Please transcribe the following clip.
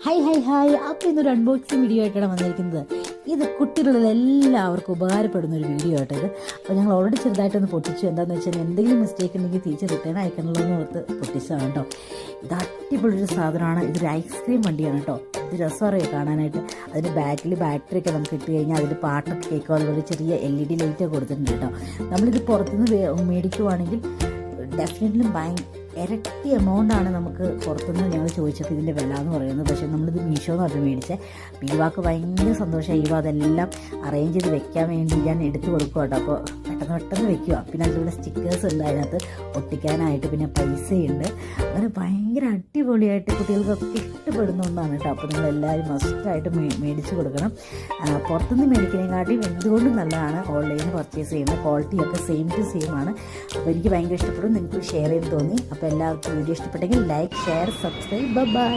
Hi hi hi അപ്പോൾ ഇന്നൊരു unboxing video ആയിട്ടാണ് വന്നിരിക്കുന്നത്. ഇത് കുട്ടികളിൽ എല്ലാവർക്കും ഉപകാരപ്പെടുന്ന ഒരു വീഡിയോ ആയിട്ട് ഇത്. അപ്പോൾ ഞങ്ങൾ ഓൾറെഡി ചെറുതായിട്ടൊന്ന് പൊട്ടിച്ചു. എന്താണെന്ന് വെച്ചാൽ എന്തെങ്കിലും മിസ്റ്റേക്ക് ഉണ്ടെങ്കിൽ തിരിച്ച് റിട്ടേൺ അയക്കണമല്ലോ എന്ന് ഓർത്ത് പൊട്ടിച്ചതാണ് കേട്ടോ. ഇത് അടിപൊളിയൊരു സാധനമാണ്. ഇതൊരു ഐസ്ക്രീം വണ്ടിയാണ് കേട്ടോ. ഇത് രസമറിയോ കാണാനായിട്ട്. അതിൻ്റെ ബാക്കിൽ ബാറ്ററിയൊക്കെ നമുക്ക് ഇട്ട് കഴിഞ്ഞാൽ അതിൽ പാട്ടൊക്കെ കേൾക്കും. അതുപോലെ ചെറിയ LED ലൈറ്റൊക്കെ കൊടുത്തിട്ടുണ്ട് കേട്ടോ. നമ്മളിത് പുറത്തുനിന്ന് മേടിക്കുവാണെങ്കിൽ ഡെഫിനറ്റ്ലി ഇരട്ടി എമൗണ്ടാണ് നമുക്ക് പുറത്തുനിന്ന് ഞങ്ങൾ ചോദിച്ചപ്പോൾ ഇതിൻ്റെ വില എന്ന് പറയുന്നത്. പക്ഷേ നമ്മളിത് മീഷോന്ന് പറഞ്ഞ് മേടിച്ചത്. അപ്പോൾ ഈവാക്ക് ഭയങ്കര സന്തോഷമായി. ഈവ അതെല്ലാം അറേഞ്ച് ചെയ്ത് വെക്കാൻ വേണ്ടി ഞാൻ എടുത്തു കൊടുക്കുക കേട്ടോ. അപ്പോൾ പെട്ടെന്ന് വെക്കുക. പിന്നെ അതിലൂടെ സ്റ്റിക്കേഴ്സ് ഉണ്ട്, അതിനകത്ത് ഒട്ടിക്കാനായിട്ട്, പിന്നെ പൈസയുണ്ട്. അങ്ങനെ ഭയങ്കര അടിപൊളിയായിട്ട് കുട്ടികൾക്കൊക്കെ ഇഷ്ടപ്പെടുന്ന ഒന്നാണ് കേട്ടോ. അപ്പോൾ നിങ്ങളെല്ലാവരും മസ്റ്റായിട്ട് മേടിച്ച് കൊടുക്കണം. പുറത്തുനിന്ന് മേടിക്കുന്നതിനെക്കാട്ടി എന്തുകൊണ്ടും നല്ലതാണ് ഓൺലൈനിൽ പർച്ചേസ് ചെയ്യുന്നത്. ക്വാളിറ്റിയൊക്കെ സെയിം ടു സെയിം ആണ്. അപ്പോൾ എനിക്ക് ഭയങ്കര ഇഷ്ടപ്പെടും. നിങ്ങൾക്ക് ഷെയർ ചെയ്ത് തോന്നി. അപ്പോൾ എല്ലാവർക്കും വീഡിയോ ഇഷ്ടപ്പെട്ടെങ്കിൽ ലൈക്ക്, ഷെയർ, സബ്സ്ക്രൈബ്. ബൈ.